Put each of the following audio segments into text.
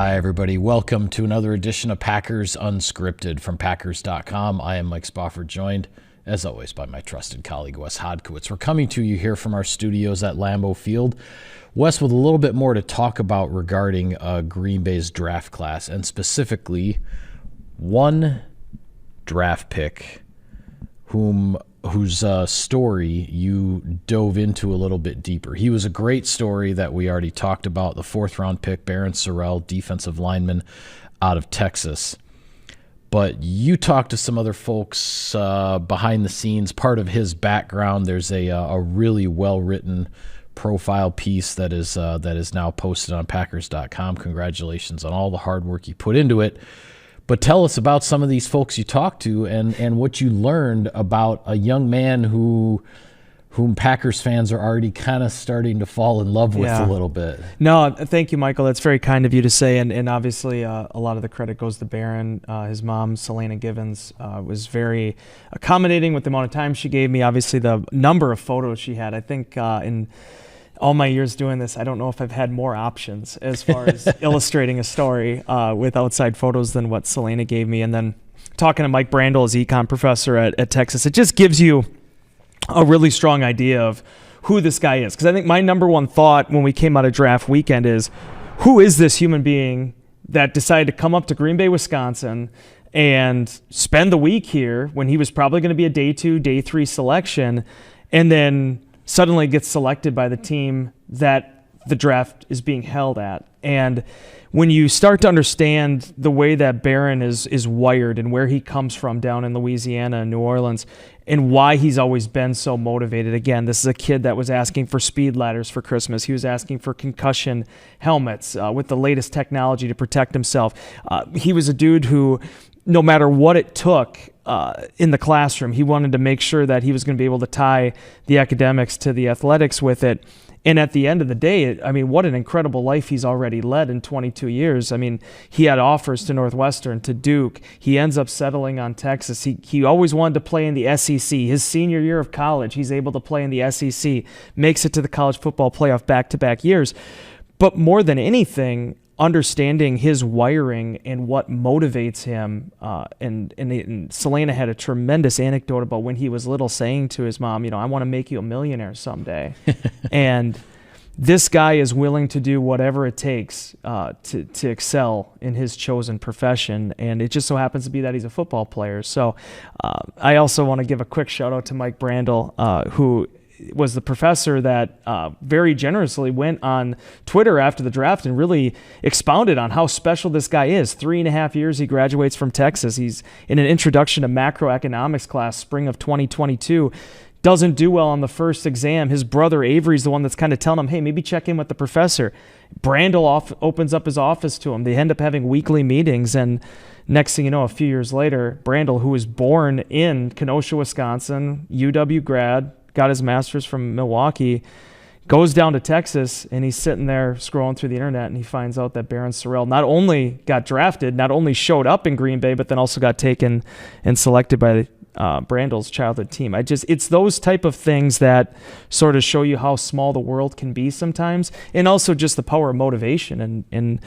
Hi, everybody. Welcome to another edition of Packers Unscripted from Packers.com. I am Mike Spofford, joined, as always, by my trusted colleague, Wes Hodkiewicz. We're coming to you here from our studios at Lambeau Field. Wes, with a little bit more to talk about regarding Green Bay's draft class, and specifically one draft pick whose story you dove into a little bit deeper. He was a great story that we already talked about, the fourth-round pick, Barryn Sorrell, defensive lineman out of Texas. But you talked to some other folks behind the scenes, part of his background. There's a really well-written profile piece that is now posted on Packers.com. Congratulations on all the hard work you put into it. But tell us about some of these folks you talked to and what you learned about a young man whom Packers fans are already kind of starting to fall in love with a little bit. No, thank you, Michael. That's very kind of you to say. And obviously a lot of the credit goes to Barryn. His mom, Selena Givens, was very accommodating with the amount of time she gave me. Obviously the number of photos she had. I think in all my years doing this, I don't know if I've had more options as far as illustrating a story with outside photos than what Selena gave me. And then talking to Mike Brandel, as econ professor at Texas, it just gives you a really strong idea of who this guy is. Because I think my number one thought when we came out of draft weekend is, who is this human being that decided to come up to Green Bay, Wisconsin, and spend the week here when he was probably going to be a day 2, day 3 selection, and then suddenly gets selected by the team that the draft is being held at. And when you start to understand the way that Barryn is wired and where he comes from down in Louisiana and New Orleans and why he's always been so motivated. Again, this is a kid that was asking for speed ladders for Christmas. He was asking for concussion helmets with the latest technology to protect himself. He was a dude who, no matter what it took in the classroom, he wanted to make sure that he was going to be able to tie the academics to the athletics with it. And at the end of the day, I mean, what an incredible life he's already led in 22 years. I mean, he had offers to Northwestern, to Duke. He ends up settling on Texas. He always wanted to play in the SEC. His senior year of college, he's able to play in the SEC, makes it to the college football playoff back-to-back years. But more than anything, understanding his wiring and what motivates him. And Selena had a tremendous anecdote about when he was little saying to his mom, I want to make you a millionaire someday. And this guy is willing to do whatever it takes to excel in his chosen profession. And it just so happens to be that he's a football player. So I also want to give a quick shout out to Mike Brandel, who was the professor that very generously went on Twitter after the draft and really expounded on how special this guy is. 3.5 years he graduates from Texas. He's in an introduction to macroeconomics class, spring of 2022. Doesn't do well on the first exam. His brother Avery's the one that's kind of telling him, hey, maybe check in with the professor. Brandel opens up his office to him. They end up having weekly meetings, and next thing you know, a few years later, Brandel, who was born in Kenosha, Wisconsin, UW grad, got his master's from Milwaukee, goes down to Texas, and he's sitting there scrolling through the internet, and he finds out that Barryn Sorrell not only got drafted, not only showed up in Green Bay, but then also got taken and selected by Brandel's childhood team. It's those type of things that sort of show you how small the world can be sometimes, and also just the power of motivation. And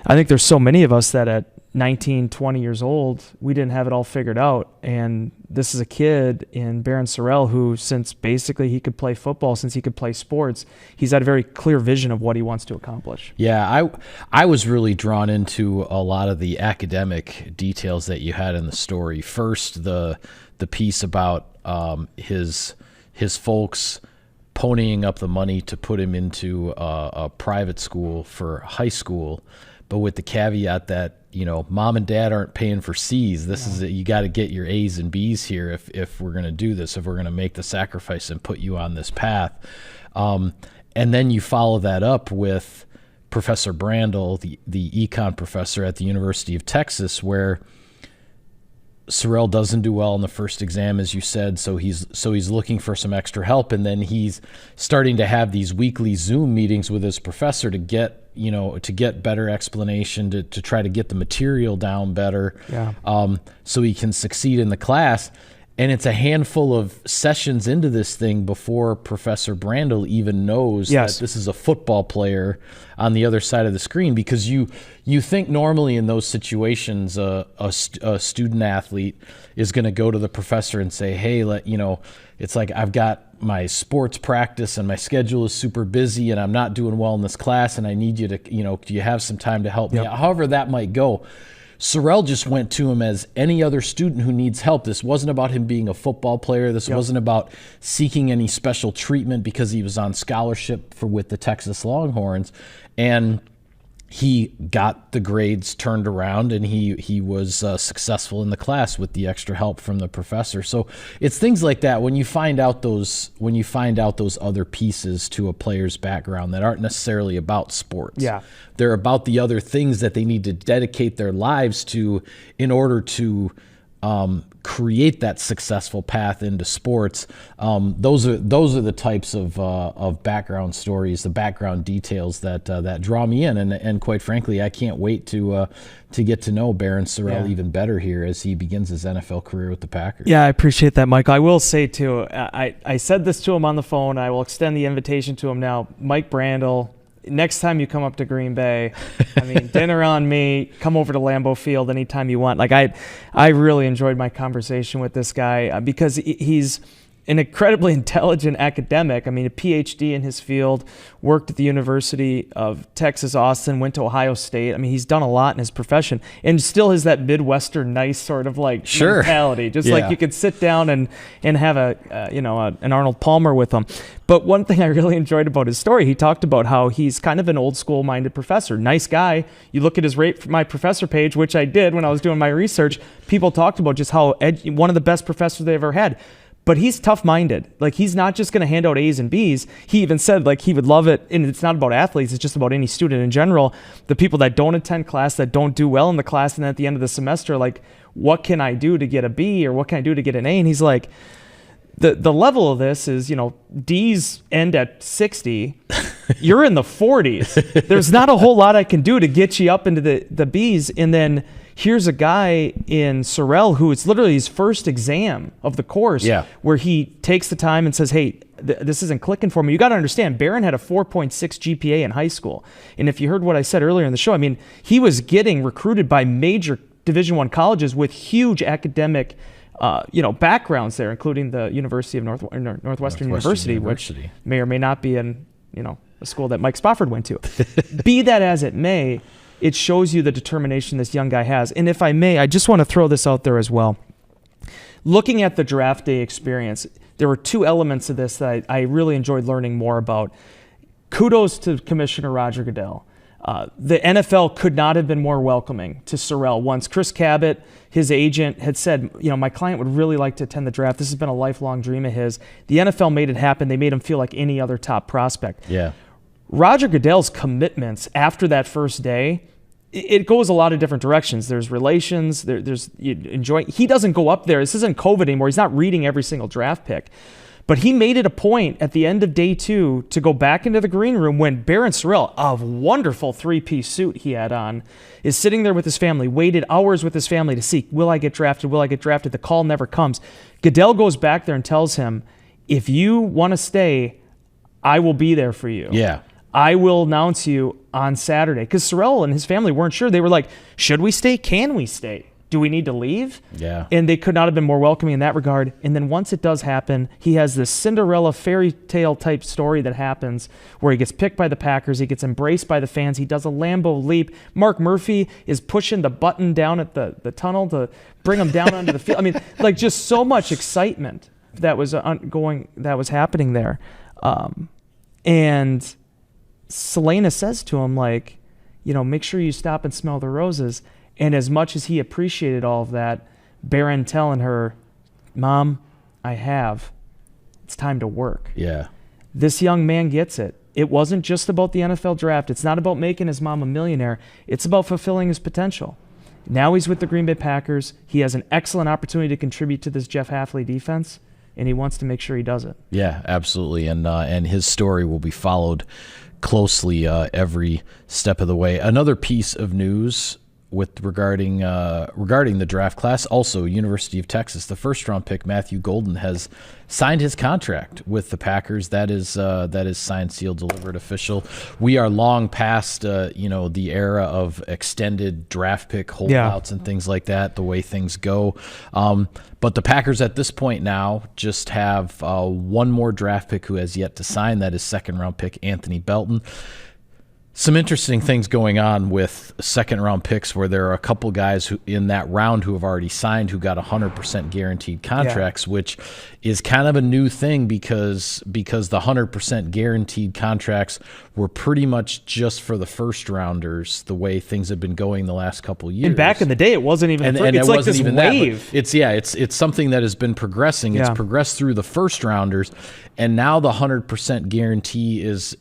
I think there's so many of us that at 19, 20 years old, we didn't have it all figured out. And this is a kid in Barryn Sorrell who, since basically he could play football, since he could play sports, he's had a very clear vision of what he wants to accomplish. Yeah, I was really drawn into a lot of the academic details that you had in the story. First, the piece about his folks ponying up the money to put him into a private school for high school, but with the caveat that mom and dad aren't paying for C's. This is you got to get your A's and B's here if we're going to do this, if we're going to make the sacrifice and put you on this path. And then you follow that up with Professor Brandel, the econ professor at the University of Texas, where Sorrell doesn't do well in the first exam, as you said, so he's looking for some extra help, and then he's starting to have these weekly Zoom meetings with his professor to get better explanation, to try to get the material down better, so he can succeed in the class. And it's a handful of sessions into this thing before Professor Brandel even knows that this is a football player on the other side of the screen, because you think normally in those situations a student athlete is going to go to the professor and say, hey, it's like, I've got my sports practice and my schedule is super busy and I'm not doing well in this class and I need you to, do you have some time to help me? However that might go. Sorrell just went to him as any other student who needs help. This wasn't about him being a football player. This wasn't about seeking any special treatment because he was on scholarship with the Texas Longhorns. And he got the grades turned around, and he was successful in the class with the extra help from the professor. So it's things like that when you find out those other pieces to a player's background that aren't necessarily about sports. Yeah, they're about the other things that they need to dedicate their lives to in order to create that successful path into sports. Those are the types of background stories, the background details that draw me in, and quite frankly, I can't wait to get to know Barryn Sorrell even better here as he begins his NFL career with the Packers. Yeah, I appreciate that, Michael. I will say too, I said this to him on the phone. I will extend the invitation to him now. Mike Brandel, next time you come up to Green Bay, dinner on me. Come over to Lambeau Field anytime you want. Like I really enjoyed my conversation with this guy because he's an incredibly intelligent academic. A PhD in his field, worked at the University of Texas, Austin, went to Ohio State. He's done a lot in his profession and still has that Midwestern nice sort of mentality. Just like you could sit down and have an Arnold Palmer with him. But one thing I really enjoyed about his story, he talked about how he's kind of an old school minded professor. Nice guy. You look at his Rate for My Professor page, which I did when I was doing my research. People talked about just how one of the best professors they ever had. But he's tough-minded. He's not just going to hand out A's and B's. He even said, he would love it, and it's not about athletes, it's just about any student in general. The people that don't attend class, that don't do well in the class, and then at the end of the semester, what can I do to get a B, or what can I do to get an A? And he's like, the level of this is, D's end at 60. You're in the 40s. There's not a whole lot I can do to get you up into the B's, and then here's a guy in Sorrell who it's literally his first exam of the course where he takes the time and says, hey, this isn't clicking for me. You got to understand, Barryn had a 4.6 GPA in high school. And if you heard what I said earlier in the show, he was getting recruited by major Division I colleges with huge academic backgrounds there, including the University of Northwestern University, which may or may not be in, a school that Mike Spofford went to. Be that as it may, it shows you the determination this young guy has. And if I may, I just want to throw this out there as well. Looking at the draft day experience, there were two elements of this that I really enjoyed learning more about. Kudos to Commissioner Roger Goodell. The NFL could not have been more welcoming to Sorrell. Once Chris Cabot, his agent, had said, my client would really like to attend the draft. This has been a lifelong dream of his. The NFL made it happen. They made him feel like any other top prospect. Yeah. Roger Goodell's commitments after that first day, it goes a lot of different directions. There's relations, there's he doesn't go up there. This isn't COVID anymore. He's not reading every single draft pick. But he made it a point at the end of day 2 to go back into the green room when Barryn Sorrell, a wonderful 3-piece suit he had on, is sitting there with his family, waited hours with his family to see, will I get drafted? Will I get drafted? The call never comes. Goodell goes back there and tells him, if you want to stay, I will be there for you. Yeah. I will announce you on Saturday. Because Sorrell and his family weren't sure. They were like, should we stay? Can we stay? Do we need to leave? Yeah. And they could not have been more welcoming in that regard. And then once it does happen, he has this Cinderella fairy tale type story that happens where he gets picked by the Packers. He gets embraced by the fans. He does a Lambeau leap. Mark Murphy is pushing the button down at the tunnel to bring him down onto the field. Just so much excitement that was happening there. And Selena says to him, make sure you stop and smell the roses. And as much as he appreciated all of that, Barryn telling her, Mom, it's time to work. Yeah. This young man gets it. It wasn't just about the NFL draft. It's not about making his mom a millionaire. It's about fulfilling his potential. Now he's with the Green Bay Packers. He has an excellent opportunity to contribute to this Jeff Hafley defense, and he wants to make sure he does it. Yeah, absolutely. And his story will be followed closely every step of the way. Another piece of news regarding the draft class. Also, University of Texas, the first round pick Matthew Golden has signed his contract with the Packers. That is signed, sealed, delivered, official. We are long past the era of extended draft pick holdouts and things like that. The way things go. But the Packers at this point now just have one more draft pick who has yet to sign. That is second round pick Anthony Belton. Some interesting things going on with second-round picks where there are a couple guys who in that round who have already signed who got 100% guaranteed contracts, which is kind of a new thing because the 100% guaranteed contracts were pretty much just for the first-rounders the way things have been going the last couple years. And back in the day, it wasn't even and it's it like wasn't this even wave. That, it's something that has been progressing. It's progressed through the first-rounders, and now the 100% guarantee is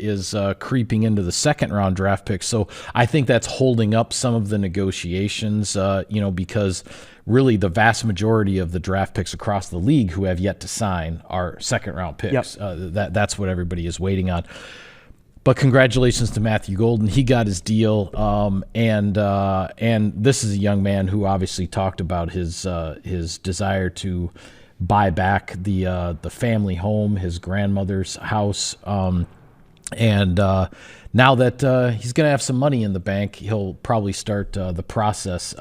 creeping into the second-round draft picks. So I think that's holding up some of the negotiations, because really the vast majority of the draft picks across the league who have yet to sign are second-round picks. That's what everybody is waiting on. But congratulations to Matthew Golden. He got his deal, and this is a young man who obviously talked about his desire to buy back the family home, his grandmother's house, and now that he's going to have some money in the bank, he'll probably start the process,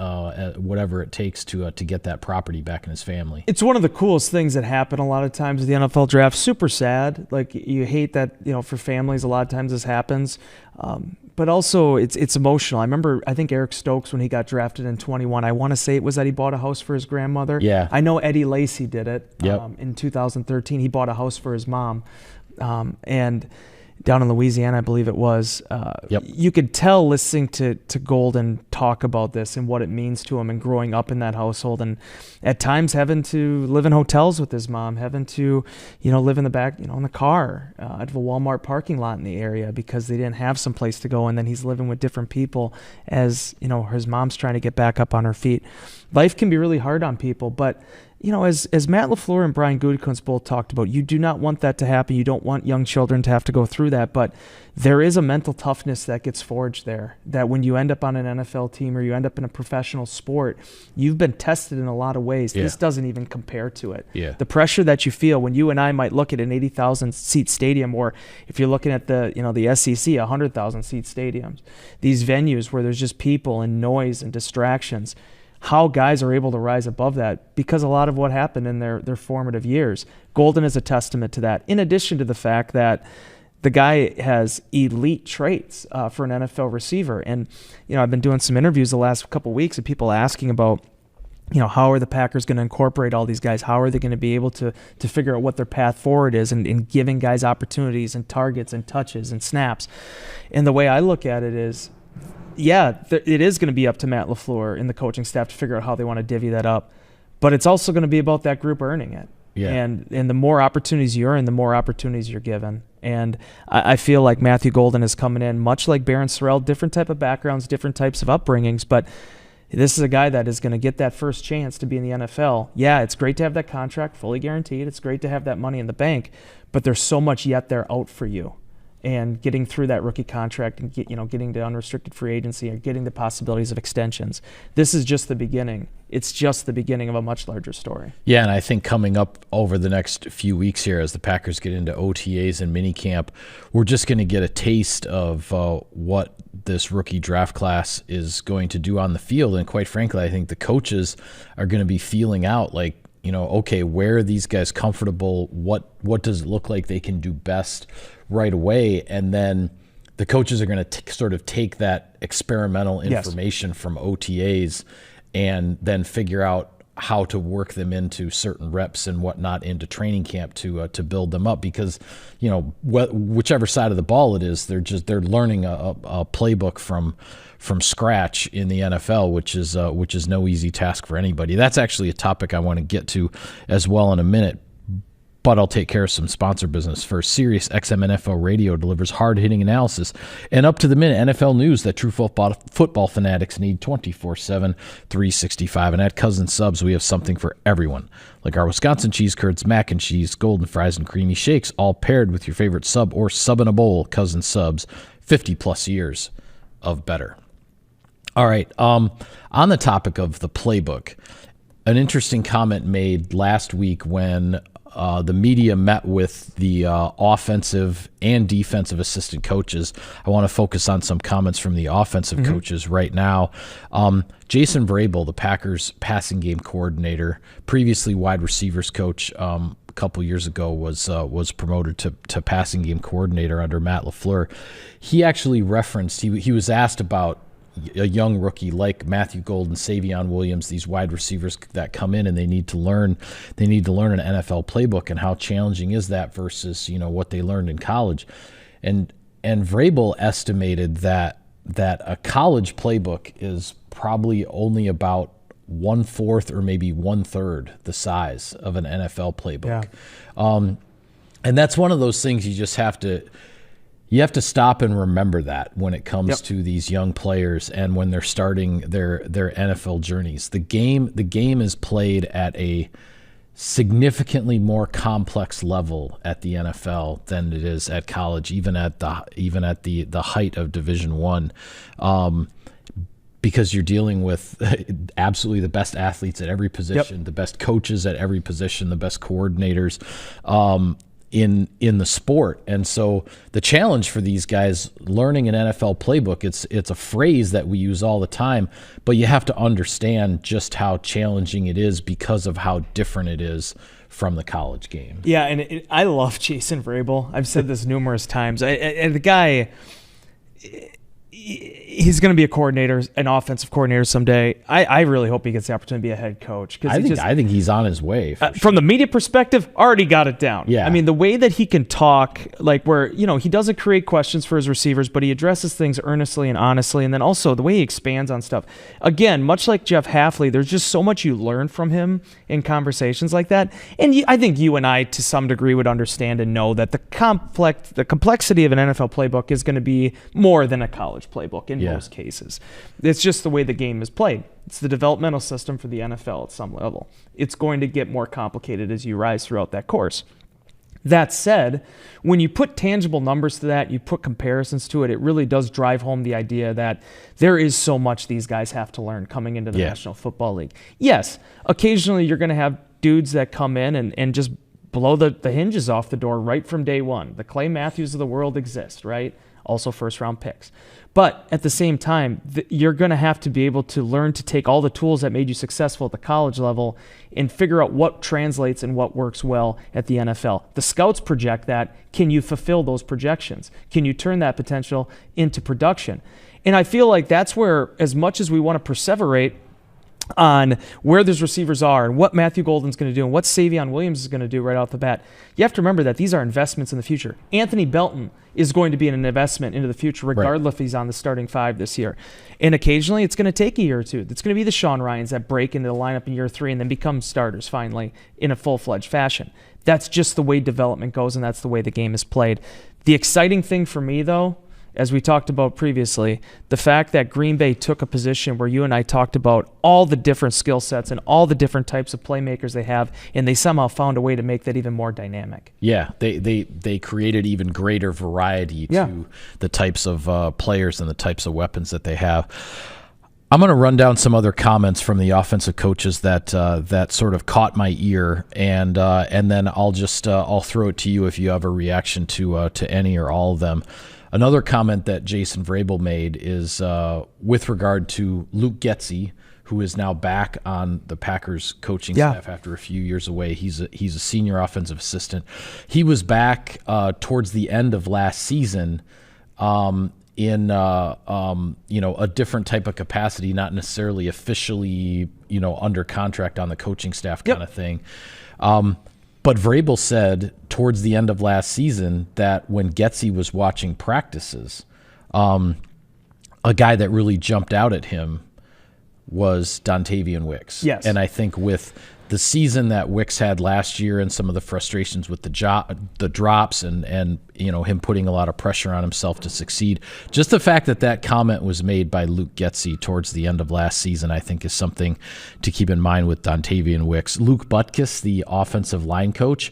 whatever it takes to get that property back in his family. It's one of the coolest things that happen a lot of times in the NFL draft. Super sad. Like, you hate that, for families, a lot of times this happens. But also it's emotional. I think Eric Stokes, when he got drafted in 21, I want to say it was that he bought a house for his grandmother. Yeah. I know Eddie Lacy did it. Yep. In 2013. He bought a house for his mom. And down in Louisiana, I believe it was. You could tell listening to Golden talk about this and what it means to him and growing up in that household, and at times having to live in hotels with his mom, having to, live in the back, in the car out of a Walmart parking lot in the area because they didn't have some place to go, and then he's living with different people as, his mom's trying to get back up on her feet. Life can be really hard on people, but as Matt LaFleur and Brian Gutekunst both talked about, you do not want that to happen. You don't want young children to have to go through that. But there is a mental toughness that gets forged there, that when you end up on an NFL team or you end up in a professional sport, you've been tested in a lot of ways. Yeah. This doesn't even compare to it. Yeah. The pressure that you feel when you and I might look at an 80,000 seat stadium, or if you're looking at the SEC, 100,000 seat stadiums, these venues where there's just people and noise and distractions, how guys are able to rise above that because a lot of what happened in their formative years. Golden is a testament to that, in addition to the fact that the guy has elite traits for an NFL receiver. And, I've been doing some interviews the last couple of weeks of people asking about, how are the Packers going to incorporate all these guys? How are they going to be able to figure out what their path forward is and giving guys opportunities and targets and touches and snaps? And the way I look at it is, it is going to be up to Matt LaFleur and the coaching staff to figure out how they want to divvy that up. But it's also going to be about that group earning it. Yeah. And the more opportunities you earn, the more opportunities you're given. And I feel like Matthew Golden is coming in, much like Barryn Sorrell, different type of backgrounds, different types of upbringings. But this is a guy that is going to get that first chance to be in the NFL. Yeah, it's great to have that contract fully guaranteed. It's great to have that money in the bank. But there's so much yet there out for you. And getting through that rookie contract and getting to unrestricted free agency and getting the possibilities of extensions. This is just the beginning. It's just the beginning of a much larger story. Yeah, and I think coming up over the next few weeks here as the Packers get into OTAs and minicamp, we're just going to get a taste of what this rookie draft class is going to do on the field. And quite frankly, I think the coaches are going to be feeling out like, okay, where are these guys comfortable? What does it look like they can do best right away? And then the coaches are going to sort of take that experimental information from OTAs and then figure out how to work them into certain reps and whatnot into training camp to build them up, because whichever side of the ball it is, they're learning a playbook from scratch in the NFL, which is no easy task for anybody. That's actually a topic I want to get to as well in a minute. But I'll take care of some sponsor business first. Sirius XM NFL Radio delivers hard-hitting analysis and up-to-the-minute NFL news that true football fanatics need 24/7, 365. And at Cousin Subs, we have something for everyone, like our Wisconsin cheese curds, mac and cheese, golden fries, and creamy shakes, all paired with your favorite sub or sub in a bowl. Cousin Subs, 50-plus years of better. All right. On the topic of the playbook, an interesting comment made last week when the media met with the offensive and defensive assistant coaches. I want to focus on some comments from the offensive coaches right now. Jason Vrabel, the Packers passing game coordinator, previously wide receivers coach, a couple years ago was promoted to passing game coordinator under Matt LaFleur. He actually referenced, he was asked about a young rookie like Matthew Golden, Savion Williams, these wide receivers that come in and they need to learn an NFL playbook, and how challenging is that versus, what they learned in college. And Vrabel estimated that a college playbook is probably only about 1/4 or maybe 1/3 the size of an NFL playbook. Yeah. And that's one of those things you just have to stop and remember that when it comes to these young players and when they're starting their NFL journeys. The game is played at a significantly more complex level at the NFL than it is at college, even at the height of Division I. Because you're dealing with absolutely the best athletes at every position, the best coaches at every position, the best coordinators in the sport. And so the challenge for these guys learning an NFL playbook, it's a phrase that we use all the time, but you have to understand just how challenging it is because of how different it is from the college game. Yeah, and I love Jason Vrabel. I've said this numerous times. And the guy, he's going to be an offensive coordinator someday. I really hope he gets the opportunity to be a head coach. I think he's on his way. From the media perspective, already got it down. Yeah. I mean, the way that he can talk, like where, he doesn't create questions for his receivers, but he addresses things earnestly and honestly. And then also the way he expands on stuff. Again, much like Jeff Hafley, there's just so much you learn from him in conversations like that. And I think you and I, to some degree, would understand and know that the complexity of an NFL playbook is going to be more than a college playbook in most cases. It's just the way the game is played. It's the developmental system for the NFL at some level. It's going to get more complicated as you rise throughout that course. That said, when you put tangible numbers to that, you put comparisons to it, it really does drive home the idea that there is so much these guys have to learn coming into the National Football League. Yes, occasionally you're going to have dudes that come in and just blow the hinges off the door right from day one. The Clay Matthews of the world exist, right? Also first-round picks. But at the same time, you're going to have to be able to learn to take all the tools that made you successful at the college level and figure out what translates and what works well at the NFL. The scouts project that. Can you fulfill those projections? Can you turn that potential into production? And I feel like that's where, as much as we want to perseverate on where those receivers are and what Matthew Golden's going to do and what Savion Williams is going to do right off the bat, you have to remember that these are investments in the future. Anthony Belton is going to be an investment into the future regardless if he's on the starting five this year. And occasionally it's going to take a year or two. It's going to be the Sean Ryans that break into the lineup in year 3 and then become starters finally in a full-fledged fashion. That's just the way development goes, and that's the way the game is played. The exciting thing for me, though, as we talked about previously, the fact that Green Bay took a position where you and I talked about all the different skill sets and all the different types of playmakers they have, and they somehow found a way to make that even more dynamic. Yeah, they created even greater variety to the types of players and the types of weapons that they have. I'm going to run down some other comments from the offensive coaches that sort of caught my ear, and then I'll throw it to you if you have a reaction to any or all of them. Another comment that Jason Vrabel made is with regard to Luke Getsy, who is now back on the Packers coaching staff after a few years away. He's a senior offensive assistant. He was back towards the end of last season in a different type of capacity, not necessarily officially under contract on the coaching staff kind of thing. But Vrabel said towards the end of last season that when Getsy was watching practices, a guy that really jumped out at him was Dontavian Wicks. Yes. And I think with the season that Wicks had last year and some of the frustrations with the drops and him putting a lot of pressure on himself to succeed, just the fact that comment was made by Luke Getsy towards the end of last season, I think is something to keep in mind with Dontavian Wicks. Luke Butkus, the offensive line coach,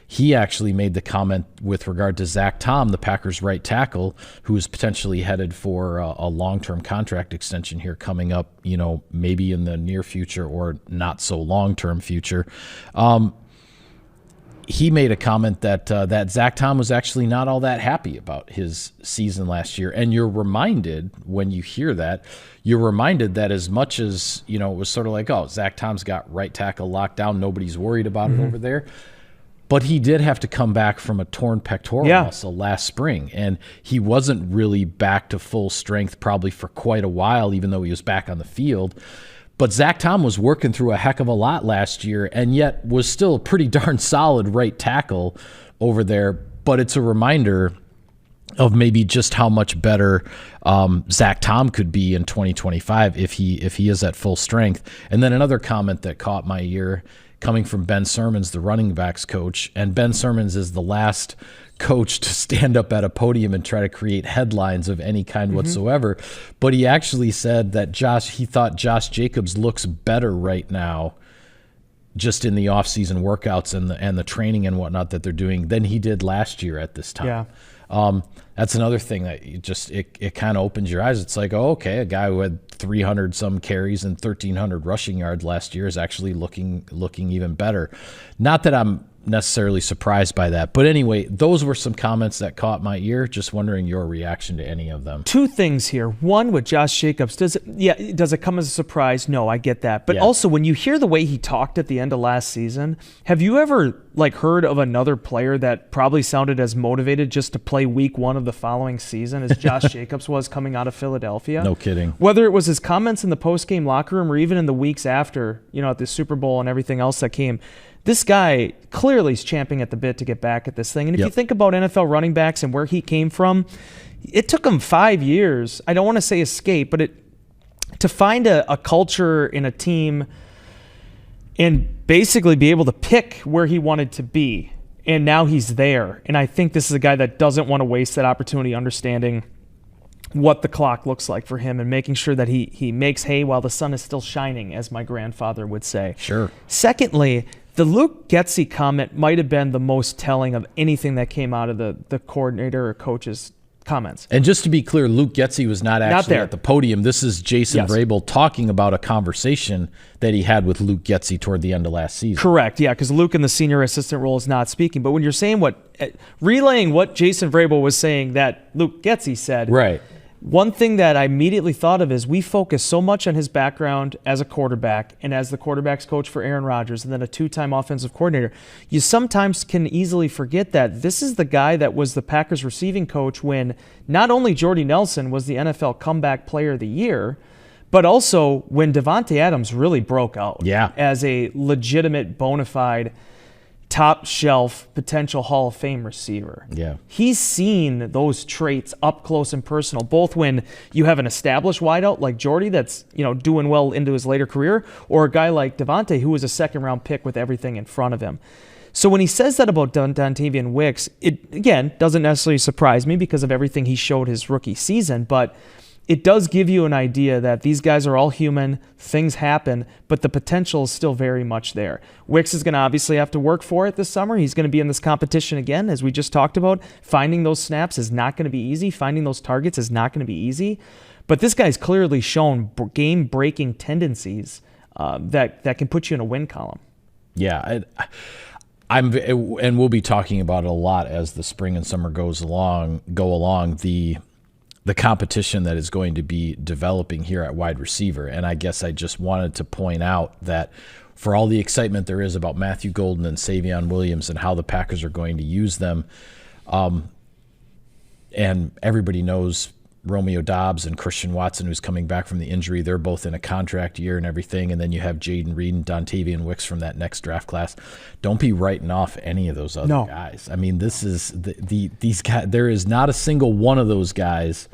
he actually made the comment with regard to Zach Tom, the Packers right tackle, who is potentially headed for a long-term contract extension here coming up, maybe in the near future or not so long-term future. He made a comment that Zach Tom was actually not all that happy about his season last year. And you're reminded, when you hear that, as much as, it was sort of like, oh, Zach Tom's got right tackle locked down, nobody's worried about it over there. But he did have to come back from a torn pectoral muscle last spring, and he wasn't really back to full strength probably for quite a while, even though he was back on the field. But Zach Tom was working through a heck of a lot last year and yet was still a pretty darn solid right tackle over there. But it's a reminder of maybe just how much better Zach Tom could be in 2025 if he is at full strength. And then another comment that caught my ear coming from Ben Sermons, the running backs coach. And Ben Sermons is the last coach to stand up at a podium and try to create headlines of any kind whatsoever. But he actually said that he thought Josh Jacobs looks better right now just in the off-season workouts and the training and whatnot that they're doing than he did last year at this time. Yeah. That's another thing that it kind of opens your eyes. It's like, oh, okay, a guy who had 300 some carries and 1,300 rushing yards last year is actually looking even better. Not that I'm necessarily surprised by that. But anyway, those were some comments that caught my ear. Just wondering your reaction to any of them. Two things here. One, with Josh Jacobs, does it come as a surprise? No, I get that. But also, when you hear the way he talked at the end of last season, have you ever heard of another player that probably sounded as motivated just to play week 1 of the following season as Josh Jacobs was coming out of Philadelphia? No kidding. Whether it was his comments in the post-game locker room or even in the weeks after, at the Super Bowl and everything else that came, this guy clearly is champing at the bit to get back at this thing. And if you think about NFL running backs and where he came from, it took him 5 years. I don't want to say escape, but to find a culture in a team and basically be able to pick where he wanted to be. And now he's there. And I think this is a guy that doesn't want to waste that opportunity, understanding what the clock looks like for him and making sure that he makes hay while the sun is still shining, as my grandfather would say. Sure. Secondly, the Luke Getsy comment might have been the most telling of anything that came out of the coordinator or coach's comments. And just to be clear, Luke Getsy was not actually at the podium. This is Jason Vrabel talking about a conversation that he had with Luke Getsy toward the end of last season. Correct, yeah, because Luke in the senior assistant role is not speaking. But when you're saying relaying what Jason Vrabel was saying that Luke Getsy said, right. One thing that I immediately thought of is we focus so much on his background as a quarterback and as the quarterback's coach for Aaron Rodgers and then a 2-time offensive coordinator. You sometimes can easily forget that this is the guy that was the Packers receiving coach when not only Jordy Nelson was the NFL Comeback Player of the Year, but also when Davante Adams really broke out as a legitimate, bona fide, top-shelf, potential Hall of Fame receiver. Yeah. He's seen those traits up close and personal, both when you have an established wideout like Jordy that's doing well into his later career, or a guy like Davante who was a second-round pick with everything in front of him. So when he says that about Dontavian Wicks, it, again, doesn't necessarily surprise me because of everything he showed his rookie season, but it does give you an idea that these guys are all human, things happen, but the potential is still very much there. Wicks is going to obviously have to work for it this summer. He's going to be in this competition again, as we just talked about. Finding those snaps is not going to be easy. Finding those targets is not going to be easy. But this guy's clearly shown game-breaking tendencies that can put you in a win column. Yeah, and we'll be talking about it a lot as the spring and summer go along. The competition that is going to be developing here at wide receiver. And I guess I just wanted to point out that for all the excitement there is about Matthew Golden and Savion Williams and how the Packers are going to use them, and everybody knows Romeo Doubs and Christian Watson, who's coming back from the injury, they're both in a contract year and everything. And then you have Jaden Reed and Dontavian Wicks from that next draft class. Don't be writing off any of those other guys. I mean, this is these guys. There is not a single one of those guys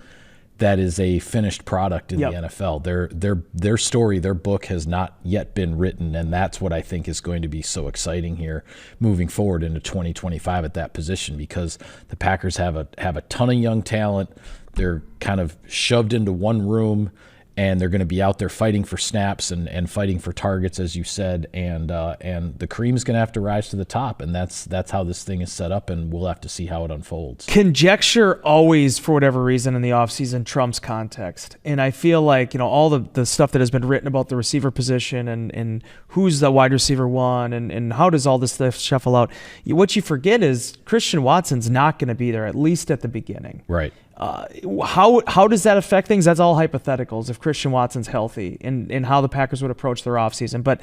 that is a finished product in the NFL. Their story, their book has not yet been written, and that's what I think is going to be so exciting here moving forward into 2025 at that position, because the Packers have a ton of young talent. They're kind of shoved into one room, and they're going to be out there fighting for snaps and fighting for targets, as you said, and the cream's going to have to rise to the top, and that's how this thing is set up, and we'll have to see how it unfolds. Conjecture always, for whatever reason, in the offseason trumps context, and I feel like all the stuff that has been written about the receiver position and who's the wide receiver one and how does all this stuff shuffle out. What you forget is Christian Watson's not going to be there, at least at the beginning. Right. How does that affect things? That's all hypotheticals if Christian Watson's healthy and how the Packers would approach their offseason. But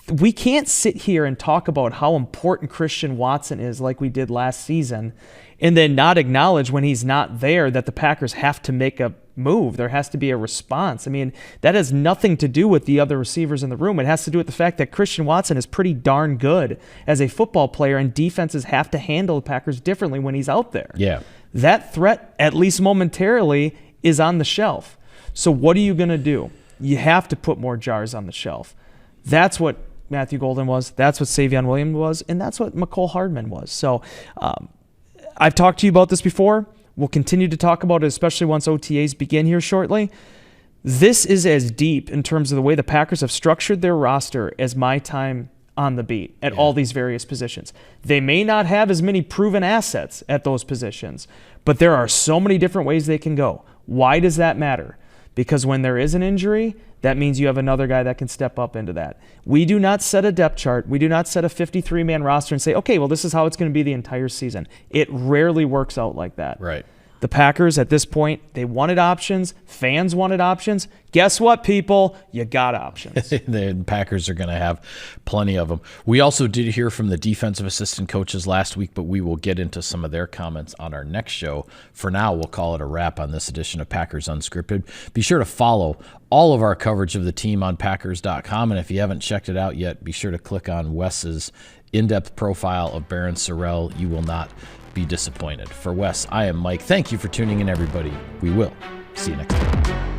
we can't sit here and talk about how important Christian Watson is like we did last season and then not acknowledge when he's not there that the Packers have to make a move. There has to be a response. I mean, that has nothing to do with the other receivers in the room. It has to do with the fact that Christian Watson is pretty darn good as a football player, and defenses have to handle the Packers differently when he's out there. Yeah. That threat, at least momentarily, is on the shelf. So what are you going to do? You have to put more jars on the shelf. That's what Matthew Golden was. That's what Savion Williams was. And that's what McCole Hardman was. So I've talked to you about this before. We'll continue to talk about it, especially once OTAs begin here shortly. This is as deep in terms of the way the Packers have structured their roster as my time on the beat at all these various positions. They may not have as many proven assets at those positions, but there are so many different ways they can go. Why does that matter? Because when there is an injury, that means you have another guy that can step up into that. We do not set a depth chart. We do not set a 53-man roster and say, okay, well, this is how it's going to be the entire season. It rarely works out like that. Right. The Packers, at this point, they wanted options. Fans wanted options. Guess what, people? You got options. The Packers are going to have plenty of them. We also did hear from the defensive assistant coaches last week, but we will get into some of their comments on our next show. For now, we'll call it a wrap on this edition of Packers Unscripted. Be sure to follow all of our coverage of the team on Packers.com, and if you haven't checked it out yet, be sure to click on Wes's in-depth profile of Barryn Sorrell. You will not be disappointed. For Wes, I am Mike. Thank you for tuning in, everybody. We will see you next time.